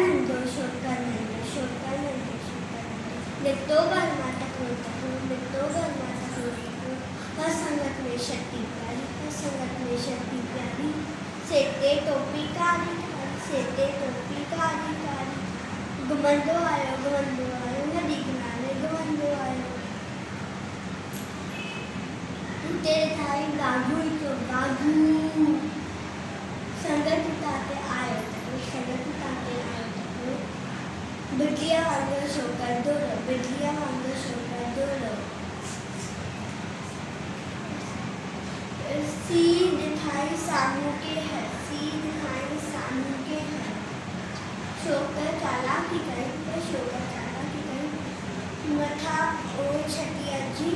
नंदो शोकर नंदो शोकर नंदो शोकर नंदो नित्तो गर्मा तकरो नित्तो गर्मा तकरो हर संगत में शक्ति प्यारी हर संगत में शक्ति प्यारी सेते टोपी कारी सेते टोपी कारी कारी घुमंदो आयो नदी किनारे घुमंदो आयो तेरे थाई गागू तो गागू संगत ताते आयो संगत ताते आयो बिजलियां वांगो शोकर दौड़ो बिजलियां वांगो शोकर दौड़ो सी दिखाई सामू के है सी दिखाई सामू के है शोकर चालाकी करी शोकर चालाकी करी मथा ओ छटिया जी